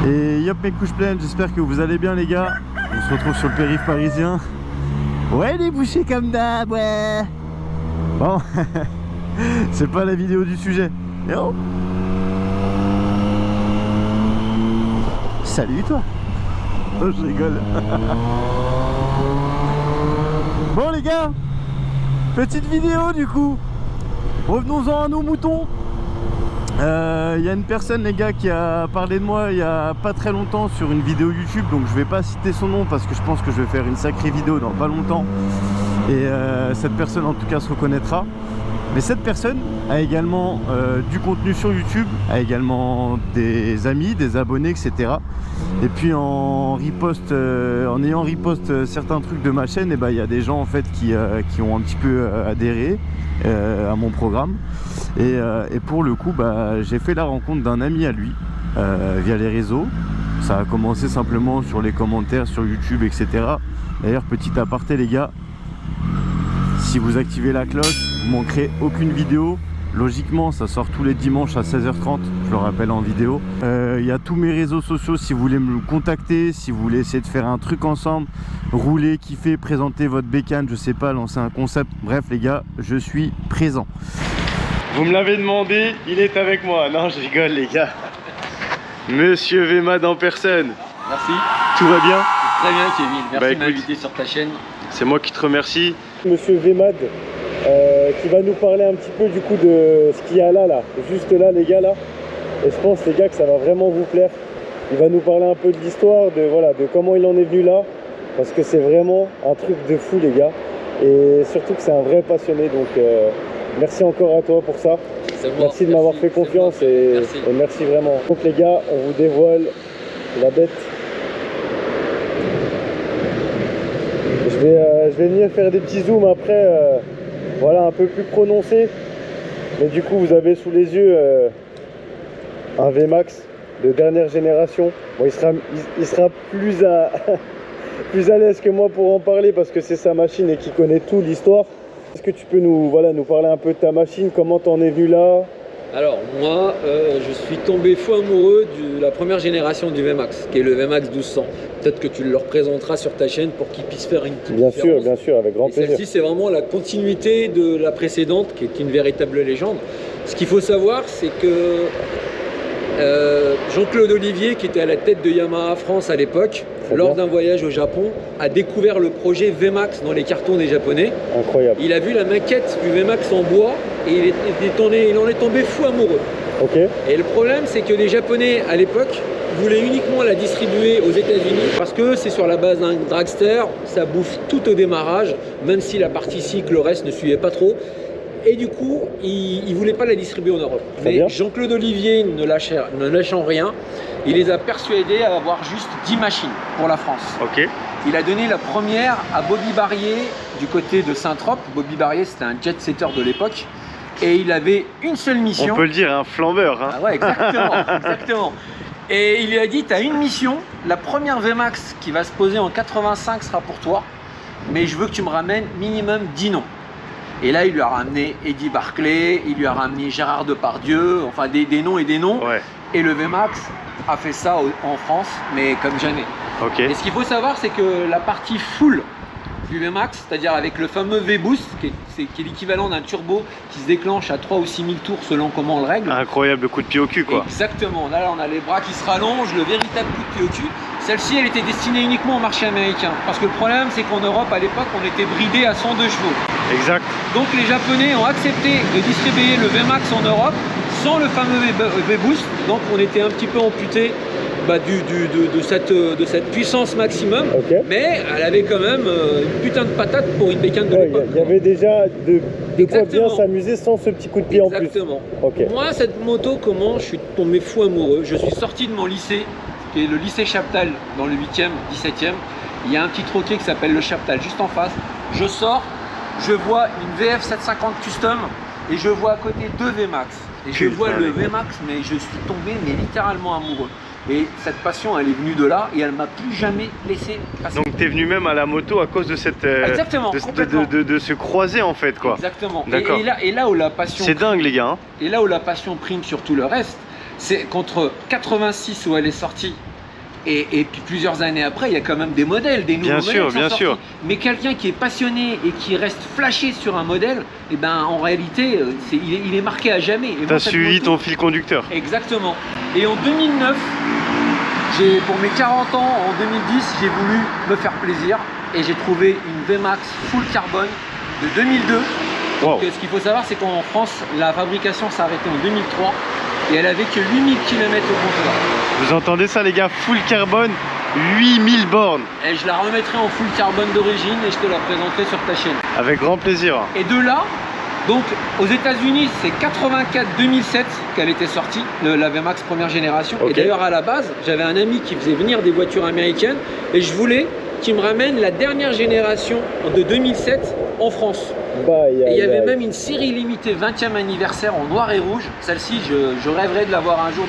Et yop mes couches pleines, j'espère que vous allez bien les gars. On se retrouve sur le périph' parisien. Ouais les bouchées comme d'hab, ouais. Bon, c'est pas la vidéo du sujet. Yo. Salut toi. Oh je rigole. Bon les gars, petite vidéo du coup. Revenons-en à nos moutons. Il y a une personne les gars qui a parlé de moi il y a pas très longtemps sur une vidéo YouTube, donc je vais pas citer son nom parce que je pense que je vais faire une sacrée vidéo dans pas longtemps et cette personne en tout cas se reconnaîtra. Mais cette personne a également du contenu sur YouTube, a également des amis, des abonnés, etc. Et puis en repost, en ayant repost certains trucs de ma chaîne, et ben il y a des gens en fait qui ont un petit peu adhéré à mon programme. Et pour le coup, bah, j'ai fait la rencontre d'un ami à lui via les réseaux. Ça a commencé simplement sur les commentaires sur YouTube, etc. D'ailleurs, petit aparté les gars, si vous activez la cloche, vous manquerez aucune vidéo. Logiquement, ça sort tous les dimanches à 16h30, je le rappelle en vidéo. Il y a tous mes réseaux sociaux si vous voulez me contacter, si vous voulez essayer de faire un truc ensemble, rouler, kiffer, présenter votre bécane, je sais pas, lancer un concept. Bref les gars, je suis présent. Vous me l'avez demandé, il est avec moi. Non, je rigole les gars. Monsieur Vemad en personne. Merci. Tout va bien? Très bien Kevin, merci bah, de m'inviter sur ta chaîne. C'est moi qui te remercie. Monsieur Vemad qui va nous parler un petit peu du coup de ce qu'il y a là, juste là les gars là. Et je pense les gars que ça va vraiment vous plaire. Il va nous parler un peu de l'histoire, de comment il en est venu là. Parce que c'est vraiment un truc de fou les gars. Et surtout que c'est un vrai passionné, donc merci encore à toi pour ça. Merci de m'avoir fait confiance et merci vraiment. Donc les gars, on vous dévoile la bête. Je vais venir faire des petits zooms après, voilà, un peu plus prononcé. Mais du coup, vous avez sous les yeux un VMAX de dernière génération. Bon, il sera plus à l'aise que moi pour en parler parce que c'est sa machine et qu'il connaît tout l'histoire. Est-ce que tu peux nous parler un peu de ta machine, comment t'en es venu là? Alors moi, je suis tombé fou amoureux de la première génération du VMAX, qui est le VMAX 1200. Peut-être que tu le représenteras sur ta chaîne pour qu'il puisse faire une petite différence. Bien sûr, avec grand plaisir. Celle-ci, c'est vraiment la continuité de la précédente, qui est une véritable légende. Ce qu'il faut savoir, c'est que Jean-Claude Olivier, qui était à la tête de Yamaha France à l'époque, lors d'un voyage au Japon, a découvert le projet VMAX dans les cartons des Japonais. Incroyable. Il a vu la maquette du VMAX en bois et il en est tombé fou amoureux. Okay. Et le problème, c'est que les Japonais, à l'époque, voulaient uniquement la distribuer aux États-Unis parce que c'est sur la base d'un dragster, ça bouffe tout au démarrage, même si la partie cycle, le reste ne suivait pas trop. Et du coup, il ne voulait pas la distribuer en Europe. Mais Jean-Claude Olivier, ne lâchant rien, il les a persuadés à avoir juste 10 machines pour la France. Okay. Il a donné la première à Bobby Barrier du côté de Saint-Trope. Bobby Barrier, c'était un jet-setter de l'époque. Et il avait une seule mission. On peut le dire, un flambeur. Hein. Ah ouais, exactement, exactement. Et il lui a dit, tu as une mission. La première VMAX qui va se poser en 85 sera pour toi. Mais je veux que tu me ramènes minimum 10 noms. Et là, il lui a ramené Eddie Barclay, il lui a ramené Gérard Depardieu, enfin des noms et des noms. Ouais. Et le VMAX a fait ça en France, mais comme jamais. Okay. Et ce qu'il faut savoir, c'est que la partie full du VMAX, c'est-à-dire avec le fameux V-Boost, qui est l'équivalent d'un turbo qui se déclenche à 3 ou 6 000 tours selon comment on le règle. Incroyable coup de pied au cul, quoi. Exactement. Là, on a les bras qui se rallongent, le véritable coup de pied au cul. Celle-ci, elle était destinée uniquement au marché américain. Parce que le problème, c'est qu'en Europe, à l'époque, on était bridé à 102 chevaux. Exact. Donc les Japonais ont accepté de distribuer le VMAX en Europe sans le fameux V-Boost. Donc on était un petit peu amputé de cette puissance maximum. Okay. Mais elle avait quand même une putain de patate pour une bécane de l'époque. Il y avait déjà de quoi bien s'amuser sans ce petit coup de pied en plus. Exactement. Okay. Moi, cette moto, comment je suis tombé fou amoureux. Je suis sorti de mon lycée, qui est le lycée Chaptal, dans le 8e, 17e. Il y a un petit troquet qui s'appelle le Chaptal, juste en face. Je sors, je vois une VF 750 Custom et je vois à côté deux VMAX. Et je vois le VMAX, mais je suis tombé littéralement amoureux. Et cette passion, elle est venue de là et elle m'a plus jamais laissé passer. Donc tu es venu même à la moto à cause de cette exactement, de se croiser en fait, quoi. Exactement. Et là où la passion, c'est dingue les gars. Et là où la passion prime sur tout le reste, c'est qu'entre 86 où elle est sortie Et puis plusieurs années après, il y a quand même des modèles, des nouveaux modèles qui sont sortis. Mais quelqu'un qui est passionné et qui reste flashé sur un modèle, et ben en réalité, il est marqué à jamais. Tu as suivi ton fil conducteur. Exactement. Et en 2009, pour mes 40 ans, en 2010, j'ai voulu me faire plaisir et j'ai trouvé une VMAX full carbone de 2002. Wow. Donc, ce qu'il faut savoir, c'est qu'en France, la fabrication s'est arrêtée en 2003 et elle avait que 8000 km au compteur. Vous entendez ça les gars, full carbone, 8000 bornes. Et je la remettrai en full carbone d'origine et je te la présenterai sur ta chaîne. Avec grand plaisir. Et de là, donc aux États-Unis, c'est 84-2007 qu'elle était sortie, la VMAX première génération. Okay. Et d'ailleurs, à la base, j'avais un ami qui faisait venir des voitures américaines et je voulais qu'il me ramène la dernière génération de 2007 en France. Et il y avait même une série limitée 20e anniversaire en noir et rouge. Celle-ci, je rêverais de l'avoir un jour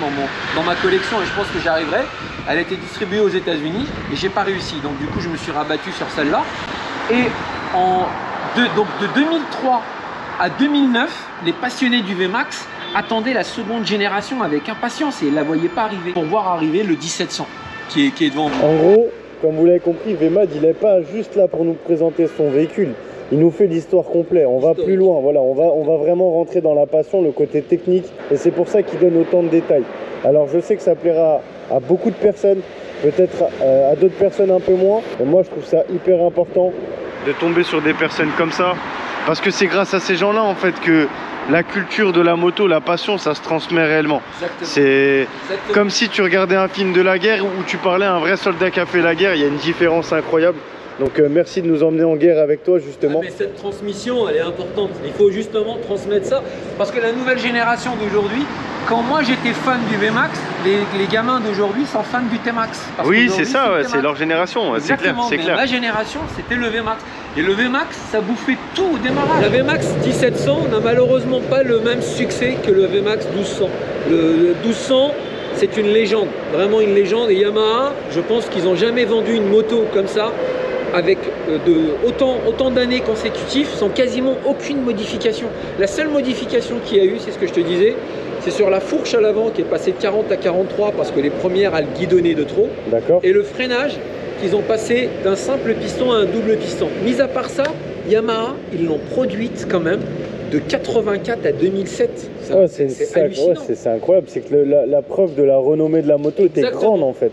dans ma collection et je pense que j'y arriverai. Elle a été distribuée aux États-Unis et j'ai pas réussi. Donc du coup, je me suis rabattu sur celle-là. Et donc de 2003 à 2009, les passionnés du VMAX attendaient la seconde génération avec impatience et ils ne la voyaient pas arriver pour voir arriver le 1700 qui est devant nous. En gros, comme vous l'avez compris, VMAD, il n'est pas juste là pour nous présenter son véhicule. Il nous fait l'histoire complète. On va plus loin. Voilà, on va vraiment rentrer dans la passion, le côté technique. Et c'est pour ça qu'il donne autant de détails. Alors, je sais que ça plaira à beaucoup de personnes, peut-être à d'autres personnes un peu moins. Et moi, je trouve ça hyper important de tomber sur des personnes comme ça. Parce que c'est grâce à ces gens-là, en fait, que la culture de la moto, la passion, ça se transmet réellement. C'est comme si tu regardais un film de la guerre où tu parlais à un vrai soldat qui a fait la guerre. Il y a une différence incroyable. Donc merci de nous emmener en guerre avec toi justement. Ah, mais cette transmission elle est importante, il faut justement transmettre ça parce que la nouvelle génération d'aujourd'hui, quand moi j'étais fan du VMAX, les gamins d'aujourd'hui sont fans du T-Max. Oui c'est ça, ouais, c'est leur génération, c'est clair. Ma génération c'était le VMAX et le VMAX ça bouffait tout au démarrage. La VMAX 1700 n'a malheureusement pas le même succès que le VMAX 1200. Le 1200 c'est une légende, vraiment une légende et Yamaha, je pense qu'ils n'ont jamais vendu une moto comme ça avec autant d'années consécutives sans quasiment aucune modification. La seule modification qu'il y a eu, c'est ce que je te disais, c'est sur la fourche à l'avant qui est passée de 40 à 43 parce que les premières elles guidonnaient de trop. D'accord. Et le freinage qu'ils ont passé d'un simple piston à un double piston. Mis à part ça, Yamaha, ils l'ont produite quand même de 84 à 2007. Ouais, c'est hallucinant. Ouais, c'est incroyable, c'est que la preuve de la renommée de la moto était grande en fait.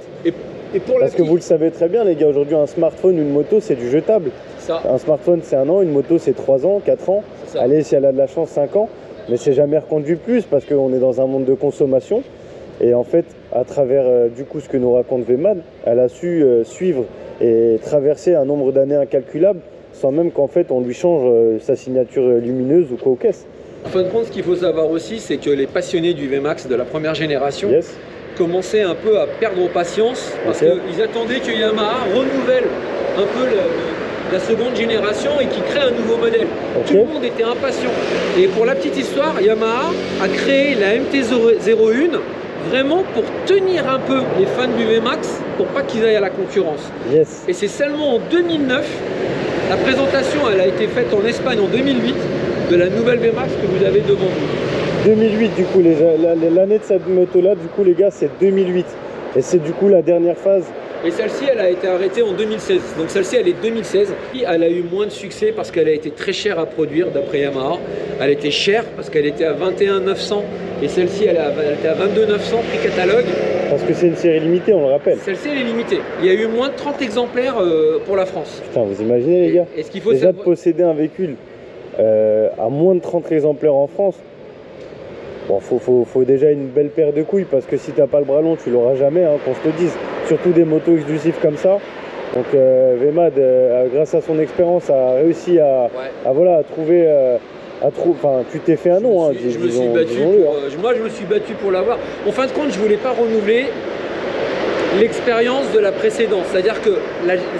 Parce que vous le savez très bien les gars, aujourd'hui un smartphone, une moto c'est du jetable. Ça. Un smartphone c'est 1 an, une moto c'est 3 ans, 4 ans, allez si elle a de la chance 5 ans, mais c'est jamais reconduit plus parce qu'on est dans un monde de consommation. Et en fait à travers du coup ce que nous raconte VMAD, elle a su suivre et traverser un nombre d'années incalculable sans même qu'en fait on lui change sa signature lumineuse ou quoi aux caisses. En fin de compte ce qu'il faut savoir aussi c'est que les passionnés du VMAX de la première génération commençaient un peu à perdre patience parce qu'ils attendaient que Yamaha renouvelle un peu la seconde génération et qu'il crée un nouveau modèle. Tout le monde était impatient. Et pour la petite histoire, Yamaha a créé la MT-01 vraiment pour tenir un peu les fans du VMAX pour pas qu'ils aillent à la concurrence. Et c'est seulement en 2009, la présentation elle a été faite en Espagne en 2008 de la nouvelle VMAX que vous avez devant vous. 2008 du coup, l'année de cette moto là du coup les gars c'est 2008 et c'est du coup la dernière phase. Et celle-ci elle a été arrêtée en 2016, donc celle-ci elle est 2016. Elle a eu moins de succès parce qu'elle a été très chère à produire d'après Yamaha. Elle était chère parce qu'elle était à 21 900 et celle-ci elle était à 22 900 prix catalogue. Parce que c'est une série limitée, on le rappelle. Celle-ci elle est limitée, il y a eu moins de 30 exemplaires pour la France. Putain vous imaginez les gars, et ce qu'il faut déjà de posséder un véhicule à moins de 30 exemplaires en France. Bon, faut déjà une belle paire de couilles parce que si t'as pas le bras long, tu l'auras jamais, hein, qu'on se le dise. Surtout des motos exclusives comme ça. Donc VMAD, grâce à son expérience, a réussi à trouver. Enfin, tu t'es fait un nom. Moi, je me suis battu pour l'avoir. En fin de compte, je voulais pas renouveler l'expérience de la précédente. C'est-à-dire que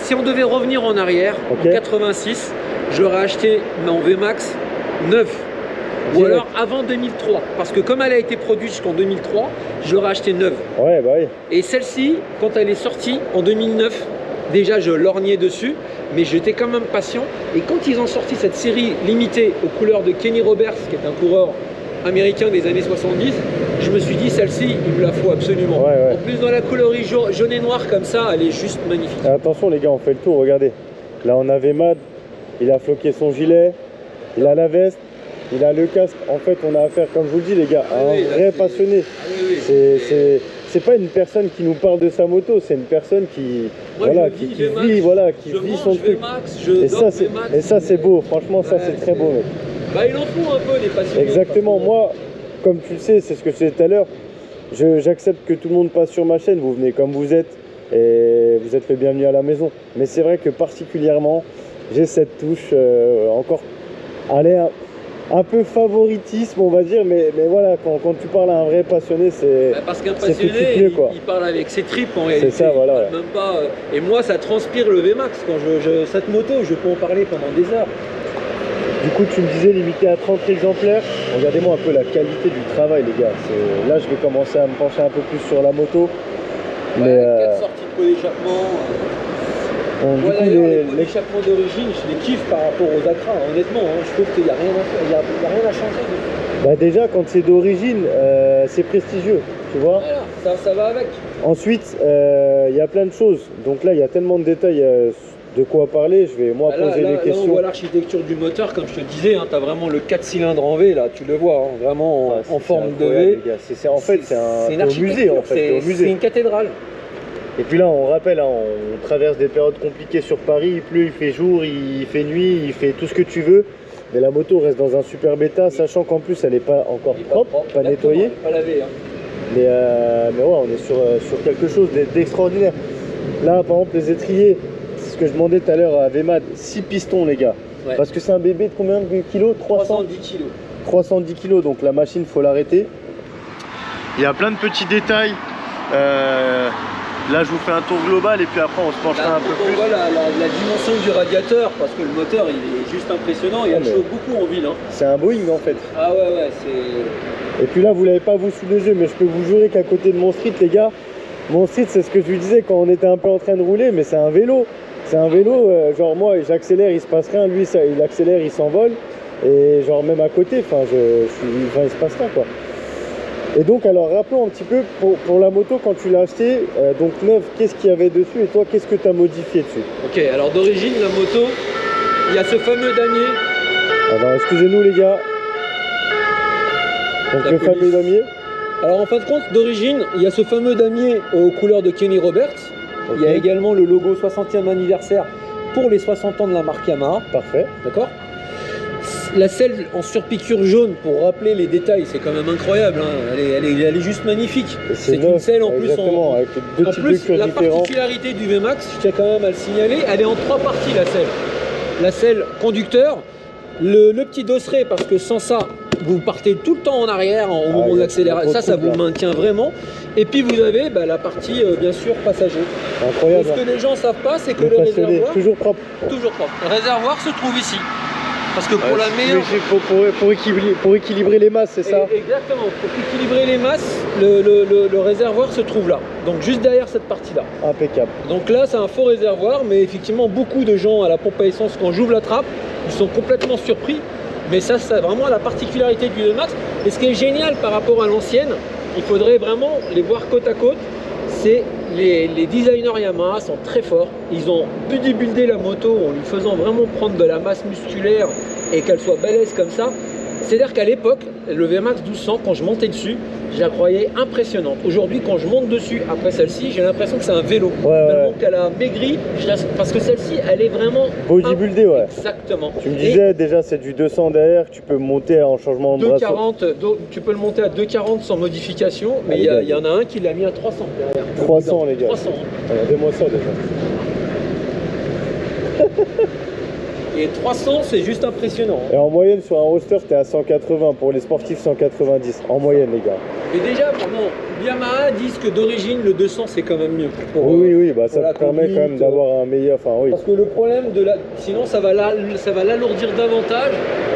si on devait revenir en arrière, en 86, je l'aurais acheté en VMAX 9. Ou alors avant 2003, parce que comme elle a été produite jusqu'en 2003, je l'aurais acheté neuve. Ouais, bah oui. Et celle-ci, quand elle est sortie en 2009, déjà je lorgnais dessus, mais j'étais quand même patient. Et quand ils ont sorti cette série limitée aux couleurs de Kenny Roberts, qui est un coureur américain des années 70. Je me suis dit, celle-ci, il me la faut absolument. Ouais, ouais. En plus, dans la coloris jaune et noir comme ça, elle est juste magnifique. Et attention les gars, on fait le tour, regardez. Là on a Vemad, il a floqué son gilet, il a la veste, il a le casque. En fait, on a affaire, comme je vous le dis les gars, à un vrai passionné. C'est pas une personne qui nous parle de sa moto, c'est une personne qui, moi, voilà, qui vit son truc. Et ça c'est beau, franchement ça c'est très beau mec. Bah il en faut un peu des passionnés. Exactement, moi, comme tu le sais, c'est ce que je disais tout à l'heure, j'accepte que tout le monde passe sur ma chaîne, vous venez comme vous êtes et vous êtes le bienvenu à la maison. Mais c'est vrai que particulièrement, j'ai cette touche encore, allez, un peu favoritisme on va dire, mais voilà, quand tu parles à un vrai passionné, c'est parce qu'un passionné il parle avec ses tripes en réalité. C'est ça, voilà, ouais. Même pas, et moi ça transpire le VMAX quand cette moto, je peux en parler pendant des heures. Du coup tu me disais limité à 30 exemplaires, regardez-moi un peu la qualité du travail les gars, là je vais commencer à me pencher un peu plus sur la moto. Ouais, mais 4 sorties de pot d'échappement. Les pots d'échappement d'origine, je les kiffe par rapport aux Acra, honnêtement, hein, je trouve qu'il n'y a rien à faire, il y a rien à changer. Bah déjà quand c'est d'origine, c'est prestigieux, tu vois. Voilà, ça va avec. Ensuite, il y a plein de choses, donc là il y a tellement de détails de quoi parler, je vais moi poser des questions. Là on voit l'architecture du moteur, comme je te disais, hein, tu as vraiment le 4 cylindres en V, là tu le vois, hein, vraiment en forme de V. En fait c'est un musée, en fait, c'est une cathédrale. Et puis là on rappelle, hein, on traverse des périodes compliquées sur Paris, il pleut, il fait jour, il fait nuit, il fait tout ce que tu veux. Mais la moto reste dans un super état, sachant qu'en plus elle n'est pas encore propre, pas nettoyée. Pas lavée, hein. Mais ouais, on est sur quelque chose d'extraordinaire. Là par exemple les étriers, c'est ce que je demandais tout à l'heure à Vemad, 6 pistons les gars. Ouais. Parce que c'est un bébé de combien de kilos? 310 kilos. 310 kilos, donc la machine faut l'arrêter. Il y a plein de petits détails. Là je vous fais un tour global et puis après on se penchera un peu plus. On voit la dimension du radiateur parce que le moteur il est juste impressionnant et elle chauffe beaucoup en ville. Hein. C'est un Boeing en fait. Ah ouais c'est... Et puis là vous l'avez pas vous sous les yeux, mais je peux vous jurer qu'à côté de mon street les gars, mon street c'est ce que je lui disais quand on était un peu en train de rouler, mais c'est un vélo. C'est un vélo, genre moi j'accélère, il se passe rien, lui ça, il accélère, il s'envole. Et genre même à côté, il se passe rien quoi. Et donc alors rappelons un petit peu pour la moto quand tu l'as acheté, donc neuve, qu'est-ce qu'il y avait dessus et toi qu'est-ce que tu as modifié dessus? Ok, alors d'origine la moto, il y a ce fameux damier. Alors excusez-nous les gars. Donc le fameux damier. Alors en fin de compte d'origine, il y a ce fameux damier aux couleurs de Kenny Roberts. Okay. Il y a également le logo 60e anniversaire pour les 60 ans de la marque Yamaha. Parfait. D'accord. La selle en surpiqûre jaune, pour rappeler les détails, c'est quand même incroyable, hein. Elle est juste magnifique. C'est une selle en plus avec deux types de cuir la différents. particularité du VMAX, je tiens quand même à le signaler, elle est en 3 parties la selle. La selle conducteur, le petit dosseret, parce que sans ça, vous partez tout le temps en arrière au moment de l'accélération, ça vous maintient vraiment. Et puis vous avez la partie bien sûr passager. Incroyable. Ce que les gens ne savent pas, c'est que le réservoir, toujours propre. Le réservoir se trouve ici. Parce que pour la meilleure... Pour équilibrer les masses, c'est ça? Exactement, pour équilibrer les masses, le réservoir se trouve là. Donc juste derrière cette partie-là. Impeccable. Donc là, c'est un faux réservoir, mais effectivement, beaucoup de gens à la pompe à essence, quand j'ouvre la trappe, ils sont complètement surpris. Mais ça, c'est vraiment la particularité du VMAX. Et ce qui est génial par rapport à l'ancienne, il faudrait vraiment les voir côte à côte. C'est les designers Yamaha sont très forts. Ils ont bodybuildé la moto en lui faisant vraiment prendre de la masse musculaire et qu'elle soit balèze comme ça. C'est-à-dire qu'à l'époque, le VMAX 1200, quand je montais dessus, je la croyais impressionnante. Aujourd'hui, quand je monte dessus, après celle-ci, j'ai l'impression que c'est un vélo. Tellement qu'elle a maigri, parce que celle-ci, elle est vraiment... bodybuildée, ouais. Exactement. Tu me disais, déjà, c'est du 200 derrière, tu peux monter en changement de bras. 240, tu peux le monter à 240 sans modification, mais il y en a un qui l'a mis à 300 derrière. 300, les gars. 300. Regardez-moi ça, déjà. Et 300, c'est juste impressionnant. Et en moyenne, sur un roster, t'es à 180. Pour les sportifs, 190. En moyenne, les gars. Et déjà, Yamaha disent que d'origine, le 200, c'est quand même mieux. Oui, bah, ça te permet quand même d'avoir un meilleur... Enfin, oui. Parce que le problème, sinon, ça va l'alourdir davantage.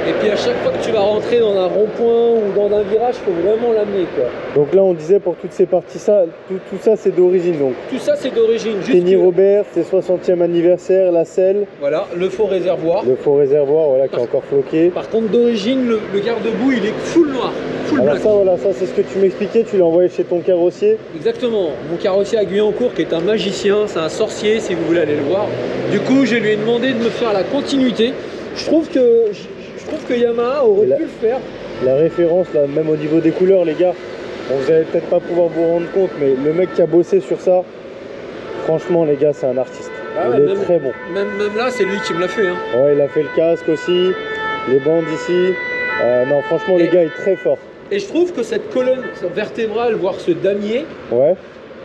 Et puis, à chaque fois que tu vas rentrer dans un rond-point ou dans un virage, il faut vraiment l'amener, quoi. Donc là, on disait, pour toutes ces parties, tout ça, c'est d'origine, donc. Tout ça, c'est d'origine. Kenny Robert, c'est 60e anniversaire, la selle. Voilà, le faux réservoir. Le faux réservoir, voilà, qui est encore floqué. Par contre, d'origine, le garde-boue, il est full noir. full Alors black. ça, voilà, ça c'est ce que tu m'expliquais, tu l'as envoyé chez ton carrossier. Exactement, mon carrossier à Guyancourt qui est un magicien, c'est un sorcier si vous voulez aller le voir. Du coup, je lui ai demandé de me faire la continuité. Je trouve que Yamaha aurait pu le faire. La référence, là, même au niveau des couleurs, les gars, bon, vous allez peut-être pas pouvoir vous rendre compte, mais le mec qui a bossé sur ça, franchement, les gars, c'est un artiste. Ah il ouais, est très bon. Même là, c'est lui qui me l'a fait. Hein. Ouais, il a fait le casque aussi, les bandes ici. Non, franchement, les gars, il est très fort. Et je trouve que cette colonne vertébrale, voire ce damier, Ouais.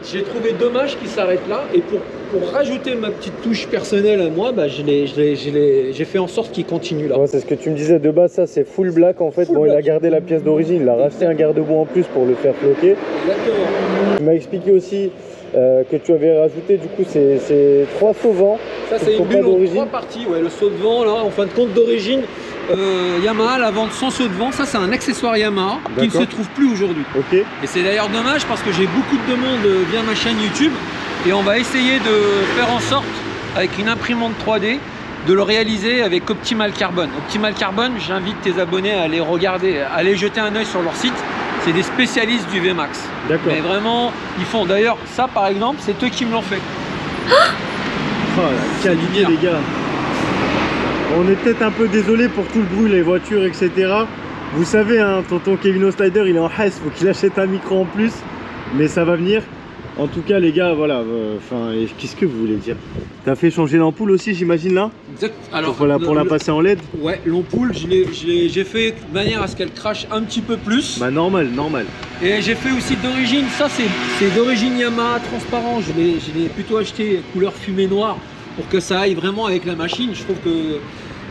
j'ai trouvé dommage qu'il s'arrête là. Et pour rajouter ma petite touche personnelle à moi, bah, j'ai fait en sorte qu'il continue là. Ouais, c'est ce que tu me disais de base, ça c'est full black en fait. Full Bon, black. il a gardé la pièce d'origine, il a racheté un garde-boue en plus pour le faire flotter. Exactement. Tu m'as expliqué aussi que tu avais rajouté du coup ces 3 sauvants. Ça, qui c'est ne sont une pas bulle en d'origine. 3 parties. Ouais, le saut de vent, là, en fin de compte, d'origine, Yamaha la vente sans saut de vent. Ça, c'est un accessoire Yamaha qui ne se D'accord. trouve plus aujourd'hui. Ok. Et c'est d'ailleurs dommage parce que j'ai beaucoup de demandes via ma chaîne YouTube et on va essayer de faire en sorte, avec une imprimante 3D, de le réaliser avec Optimal Carbon. Optimal Carbon, j'invite tes abonnés à aller regarder, à aller jeter un œil sur leur site. C'est des spécialistes du VMAX. D'accord. Mais vraiment, ils font. D'ailleurs, ça par exemple, c'est eux qui me l'ont fait. Oh, la qualité, bien. les gars. On est peut-être un peu désolé pour tout le bruit, les voitures, etc. Vous savez, hein, tonton Kevin O'Slider, il est en Hesse, faut qu'il achète un micro en plus. Mais ça va venir. En tout cas, les gars, voilà. Qu'est-ce que vous voulez dire? T'as fait changer l'ampoule aussi, j'imagine, là? Exact. Alors, pour la passer en LED? Ouais, l'ampoule, j'ai fait de manière à ce qu'elle crache un petit peu plus. Bah, normal, normal. Et j'ai fait aussi d'origine, ça c'est d'origine Yamaha transparent, je l'ai plutôt acheté couleur fumée noire pour que ça aille vraiment avec la machine. Je trouve que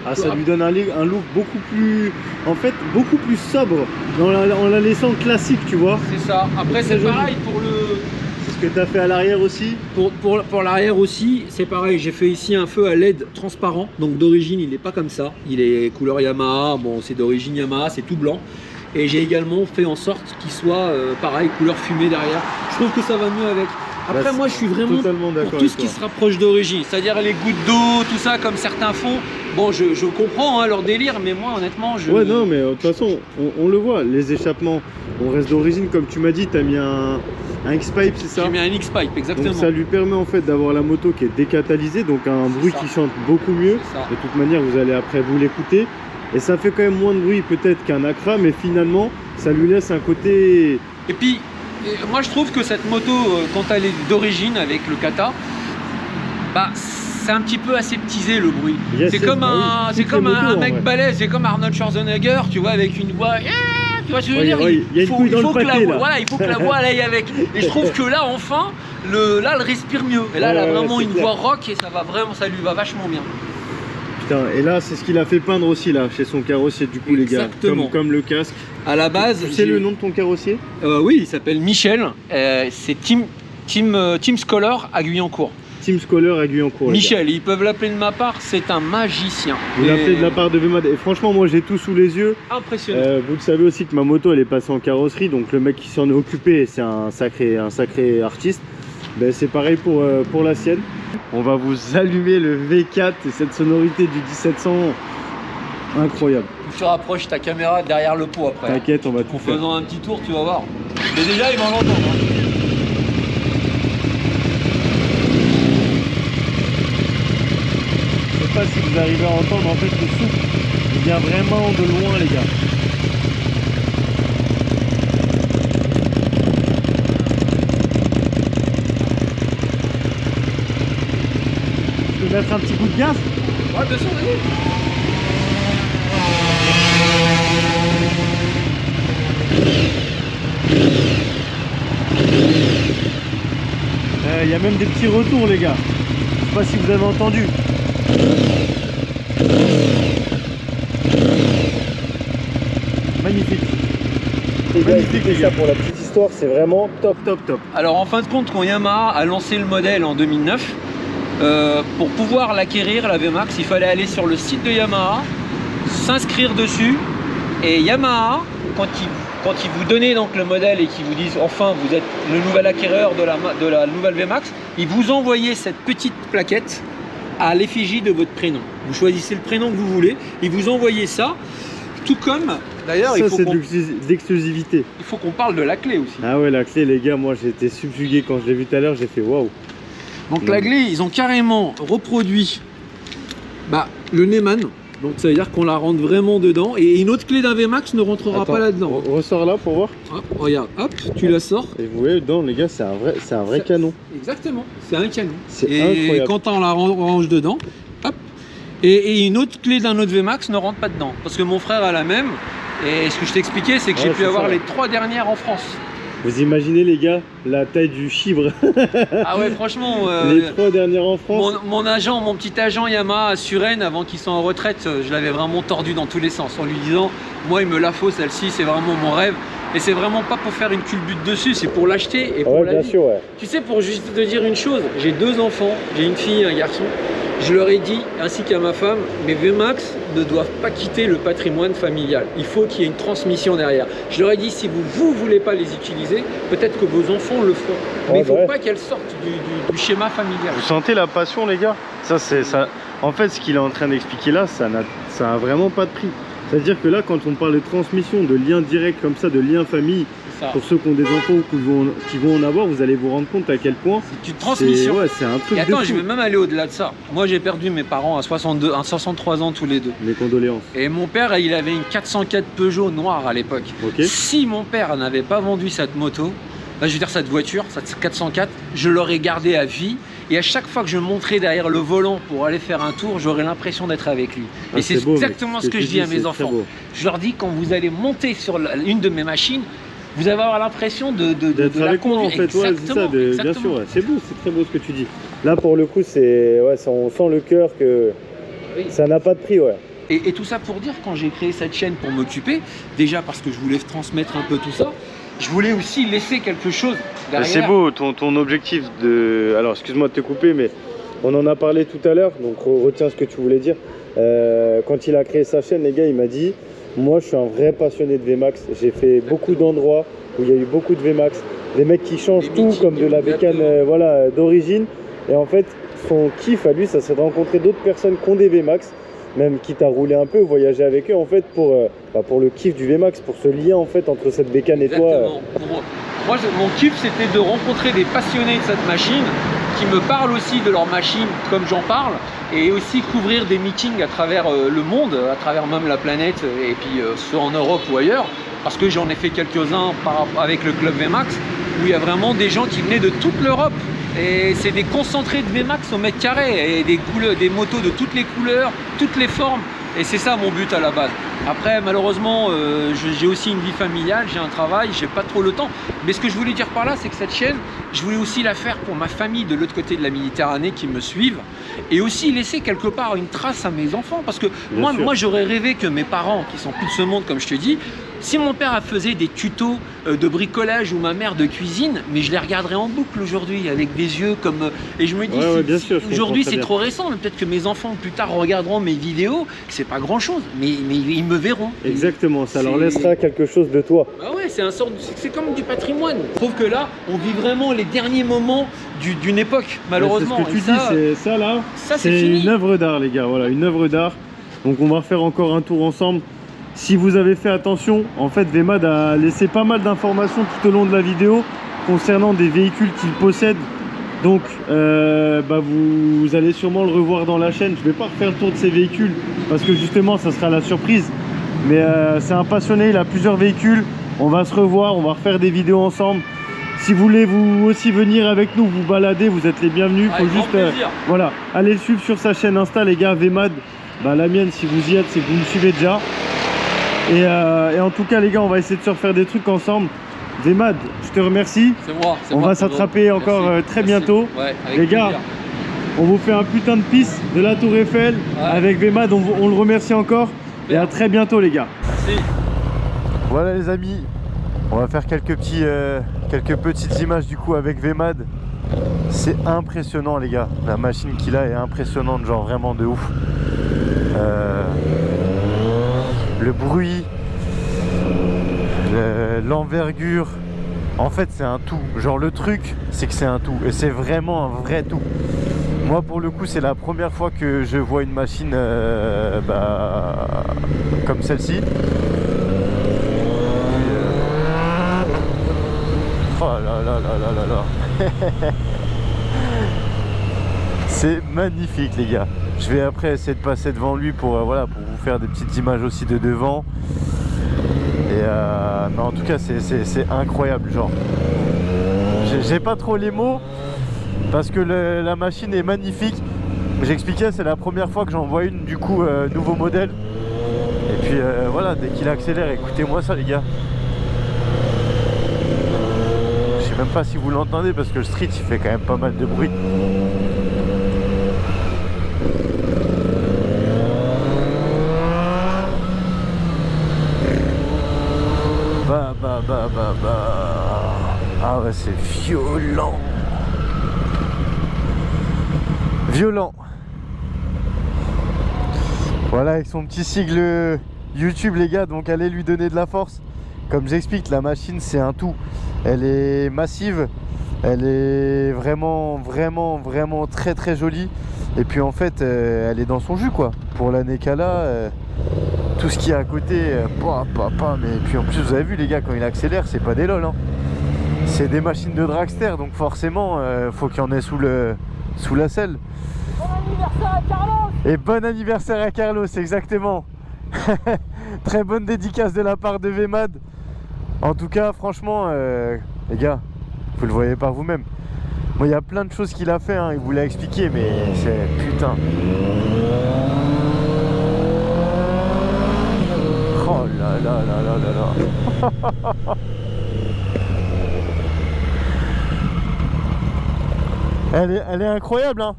Ah, ça lui donne un look beaucoup plus, en fait, beaucoup plus sobre en la laissant classique, tu vois. c'est ça. Après c'est pareil pour le C'est ce que tu as fait à l'arrière aussi. pour l'arrière aussi, c'est pareil. J'ai fait ici un feu à LED transparent, donc d'origine il n'est pas comme ça. Il est couleur Yamaha, bon c'est d'origine Yamaha, c'est tout blanc. Et j'ai également fait en sorte qu'il soit pareil, couleur fumée derrière. Je trouve que ça va mieux avec. Après, Bah, moi, je suis vraiment totalement d'accord pour tout avec ce qui toi. se rapproche d'origine. C'est-à-dire les gouttes d'eau, tout ça, comme certains font. Bon, je comprends hein, leur délire, mais moi, honnêtement, je... Ouais, non, mais de toute façon, on le voit, les échappements, on reste d'origine, comme tu m'as dit, tu as mis un X-Pipe, c'est ça? J'ai mis un X-Pipe, exactement. Donc ça lui permet en fait d'avoir la moto qui est décatalysée, donc un bruit ça. qui chante beaucoup mieux. C'est ça. De toute manière, vous allez après vous l'écouter. Et ça fait quand même moins de bruit peut-être qu'un Acra, mais finalement, ça lui laisse un côté... Et puis, moi, je trouve que cette moto, quand elle est d'origine avec le kata, bah, c'est un petit peu aseptisé le bruit. Yes, C'est yes, comme bah oui, un, toutes c'est les comme motos, un en mec vrai. balèze, c'est comme Arnold Schwarzenegger, tu vois, avec une voix. Tu vois ce que je veux Ouais, dire? ouais, il y a une couille dans le que la pâté, voix, là. voilà, il faut que la voix elle aille avec. Et je trouve que là, enfin, elle respire mieux. Et là, elle a Ouais, vraiment c'est une clair. voix rock et ça lui va vachement bien. Putain, et là, c'est ce qu'il a fait peindre aussi, là, chez son carrossier, du coup, les gars. Exactement. Comme le casque. À la base, Tu sais le nom de ton carrossier? Oui, il s'appelle Michel. C'est Team Scholar à Guyancourt. Team Scholar à Guyancourt. les gars. Michel, ils peuvent l'appeler de ma part, c'est un magicien. Vous Et l'appelez de la part de VMAD. Et franchement, moi, j'ai tout sous les yeux. Impressionnant. Vous le savez aussi que ma moto, elle est passée en carrosserie. Donc, le mec qui s'en est occupé, c'est un sacré artiste. Ben, c'est pareil pour la sienne. On va vous allumer le V4 et cette sonorité du 1700. Incroyable. Tu rapproches ta caméra derrière le pot après. T'inquiète, on va tout En faire. faisant un petit tour, tu vas voir. Mais déjà, ils vont l'entendre. hein. Je sais pas si vous arrivez à entendre en fait le souffle. Il vient vraiment de loin, les gars. Je peux mettre un petit coup de gaz? Ouais, bien sûr, vas-y. Il y a même des petits retours, les gars. Je sais pas si vous avez entendu. Magnifique. Magnifique, les gars. Pour la petite histoire, c'est vraiment top, top, top. Alors, en fin de compte, quand Yamaha a lancé le modèle en 2009, pour pouvoir l'acquérir, la VMAX, il fallait aller sur le site de Yamaha, s'inscrire dessus, et Yamaha, quand ils vous donnaient donc le modèle et qu'ils vous disent enfin vous êtes le nouvel acquéreur de la nouvelle VMAX, ils vous envoyaient cette petite plaquette à l'effigie de votre prénom. Vous choisissez le prénom que vous voulez, ils vous envoyaient ça, tout comme D'ailleurs, ça c'est de l'exclusivité. il faut qu'on parle de la clé aussi. Ah ouais, la clé les gars, moi j'ai été subjugué quand je l'ai vu tout à l'heure, j'ai fait waouh. Donc la clé, ils ont carrément reproduit le Neyman. Donc ça veut dire qu'on la rentre vraiment dedans. Et une autre clé d'un VMAX ne rentrera pas là-dedans. Ressort là pour voir. Hop, regarde, hop, tu la sors. Et vous voyez dedans les gars, c'est un vrai canon. Exactement, c'est un canon. C'est et incroyable. quand on la range dedans, hop. Et une autre clé d'un autre VMAX ne rentre pas dedans. Parce que mon frère a la même. Et ce que je t'ai expliqué, c'est que j'ai pu avoir les 3 dernières en France. Vous imaginez les gars, la taille du chibre. Ah ouais, franchement. Les 3 dernières en France. Mon petit agent Yamaha à Suresnes, avant qu'il soit en retraite, je l'avais vraiment tordu dans tous les sens en lui disant, moi il me la faut celle-ci, c'est vraiment mon rêve. Et c'est vraiment pas pour faire une culbute dessus, c'est pour l'acheter et pour la vie. Sûr, ouais. Tu sais, pour juste te dire une chose, j'ai 2 enfants, j'ai une fille et un garçon. Je leur ai dit, ainsi qu'à ma femme, mes VMAX ne doivent pas quitter le patrimoine familial. Il faut qu'il y ait une transmission derrière. Je leur ai dit, si vous ne voulez pas les utiliser, peut-être que vos enfants le feront. Mais il ne faut pas qu'elles sortent du schéma familial. Vous sentez la passion les gars? Ça. En fait, ce qu'il est en train d'expliquer là, ça a vraiment pas de prix. C'est-à-dire que là, quand on parle de transmission, de lien direct comme ça, de lien famille, pour ceux qui ont des enfants ou qui vont en avoir, vous allez vous rendre compte à quel point c'est une transmission. C'est un truc. Et attends, de fou. je vais même aller au-delà de ça. Moi, j'ai perdu mes parents à 63 ans tous les deux. Mes condoléances. Et mon père, il avait une 404 Peugeot noire à l'époque. Okay. Si mon père n'avait pas vendu cette moto, je veux dire cette voiture, cette 404, je l'aurais gardée à vie. Et à chaque fois que je monterais derrière le volant pour aller faire un tour, j'aurais l'impression d'être avec lui. Et c'est exactement ce que je dis à mes enfants. Je leur dis, quand vous allez monter sur une de mes machines, vous allez avoir l'impression d'être avec moi en fait. Ouais, c'est ça, bien sûr. Ouais. C'est beau, c'est très beau ce que tu dis. Là pour le coup, on sent le cœur que ça n'a pas de prix. Ouais. Et tout ça pour dire, quand j'ai créé cette chaîne pour m'occuper, déjà parce que je voulais transmettre un peu tout ça, je voulais aussi laisser quelque chose derrière. C'est beau, ton objectif de... Alors, excuse-moi de te couper, mais on en a parlé tout à l'heure, donc retiens ce que tu voulais dire. Quand il a créé sa chaîne, les gars, il m'a dit, moi, je suis un vrai passionné de VMAX. J'ai fait beaucoup d'endroits où il y a eu beaucoup de VMAX. Des mecs qui changent tout, comme de la bécane d'origine. Et en fait, son kiff à lui, ça serait de rencontrer d'autres personnes qui ont des VMAX, même quitte à rouler un peu, voyager avec eux en fait pour le kiff du VMAX, pour ce lien en fait entre cette bécane et toi. Moi, mon kiff, c'était de rencontrer des passionnés de cette machine qui me parlent aussi de leur machine comme j'en parle, et aussi couvrir des meetings à travers le monde, à travers même la planète, et puis soit en Europe ou ailleurs, parce que j'en ai fait quelques-uns avec le club VMAX, où il y a vraiment des gens qui venaient de toute l'Europe. Et c'est des concentrés de VMAX au mètre carré, et des motos de toutes les couleurs, toutes les formes. Et c'est ça mon but à la base. Après, malheureusement, j'ai aussi une vie familiale, j'ai un travail, j'ai pas trop le temps. Mais ce que je voulais dire par là, c'est que cette chaîne, je voulais aussi la faire pour ma famille de l'autre côté de la Méditerranée qui me suivent. Et aussi laisser quelque part une trace à mes enfants. Parce que moi j'aurais rêvé que mes parents, qui sont plus de ce monde, comme je te dis, si mon père faisait des tutos de bricolage ou ma mère de cuisine, mais je les regarderais en boucle aujourd'hui avec des yeux comme... Et je me dis, aujourd'hui c'est trop récent, mais peut-être que mes enfants plus tard regarderont mes vidéos, c'est pas grand chose, mais ils me verront. Exactement, ça leur laissera quelque chose de toi. Bah ouais, c'est comme du patrimoine. Je trouve que là, on vit vraiment les derniers moments d'une époque, malheureusement. C'est ce que tu dis, c'est ça là, c'est une œuvre d'art les gars, voilà, une œuvre d'art. Donc on va refaire encore un tour ensemble. Si vous avez fait attention, en fait VMAD a laissé pas mal d'informations tout au long de la vidéo concernant des véhicules qu'il possède. Donc vous allez sûrement le revoir dans la chaîne. Je vais pas refaire le tour de ces véhicules parce que justement ça sera la surprise. Mais c'est un passionné, il a plusieurs véhicules. On va se revoir, on va refaire des vidéos ensemble. Si vous voulez vous aussi venir avec nous, vous balader, vous êtes les bienvenus. Faut juste voilà, allez le suivre sur sa chaîne Insta les gars, VMAD. La mienne, si vous y êtes, c'est que vous me suivez déjà. Et en tout cas les gars, on va essayer de se refaire des trucs ensemble. VMAD, je te remercie. C'est moi. On va s'attraper encore très bientôt. Ouais, les gars, on vous fait un putain de pisse de la Tour Eiffel avec VMAD. On le remercie encore. Et à très bientôt les gars. Merci. Voilà les amis, on va faire quelques petites images du coup avec VMAD. C'est impressionnant les gars. La machine qu'il a est impressionnante, genre vraiment de ouf. Le bruit, l'envergure, en fait c'est un tout. Genre le truc c'est que c'est un tout et c'est vraiment un vrai tout. Moi pour le coup c'est la première fois que je vois une machine comme celle-ci. là là là là là. C'est magnifique les gars. Je vais après essayer de passer devant lui pour, voilà, pour vous faire des petites images aussi de devant. Et mais en tout cas c'est incroyable, genre. J'ai pas trop les mots parce que la machine est magnifique. J'expliquais, c'est la première fois que j'en vois une du coup nouveau modèle. Et puis voilà, dès qu'il accélère, écoutez-moi ça les gars. Je sais même pas si vous l'entendez parce que le street il fait quand même pas mal de bruit. Ah ouais, c'est violent. Violent. Voilà, avec son petit sigle YouTube les gars, donc allez lui donner de la force. Comme j'explique, la machine c'est un tout. Elle est massive, elle est vraiment très très jolie. Et puis en fait elle est dans son jus quoi. Pour l'année qu'elle a, tout ce qui est à côté, mais puis en plus vous avez vu les gars, quand il accélère c'est pas des lol hein. C'est des machines de dragster, donc forcément faut qu'il y en ait sous la selle. Bon anniversaire à Carlos. Et bon anniversaire à Carlos, exactement. Très bonne dédicace de la part de VMAD. En tout cas franchement les gars, vous le voyez par vous-même. Moi il y a plein de choses qu'il a fait hein, il vous l'a expliqué, mais c'est putain. Oh là là là là là là. Elle est incroyable hein.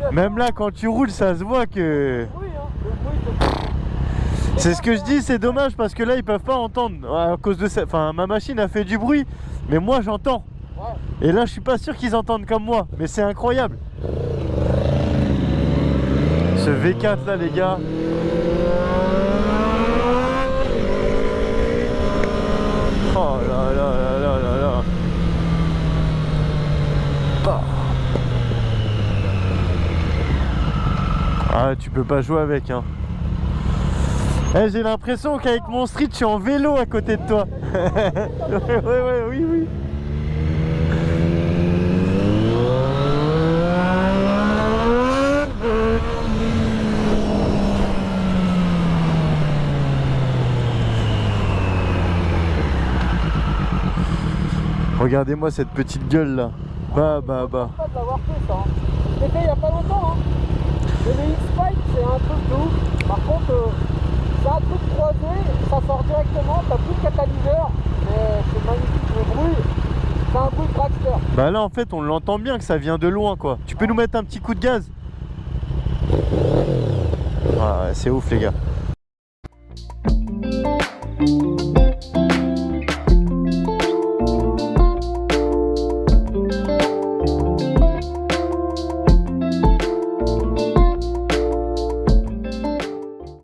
Ouais, même là quand tu roules ça se voit que... C'est ce que je dis, c'est dommage parce que là ils peuvent pas entendre à cause de ça. Enfin ma machine a fait du bruit, mais moi j'entends. Ouais. Et là je suis pas sûr qu'ils entendent comme moi, mais c'est incroyable. Ce V4 là les gars. Oh là là là là là là. Bah. Ah tu peux pas jouer avec hein. Hey, j'ai l'impression qu'avec mon street je suis en vélo à côté de toi. ouais, oui. Regardez-moi cette petite gueule là. Bah. Pas de l'avoir fait ça. Je l'ai fait il y a pas longtemps. Hein. Le X-Spike c'est un truc de ouf. Par contre, c'est un truc croisé, ça sort directement, t'as plus de catalyseur. Mais c'est magnifique le bruit. C'est un bruit de dragster. Bah là en fait on l'entend bien que ça vient de loin quoi. Tu peux nous mettre un petit coup de gaz? Ah ouais, c'est ouf les gars.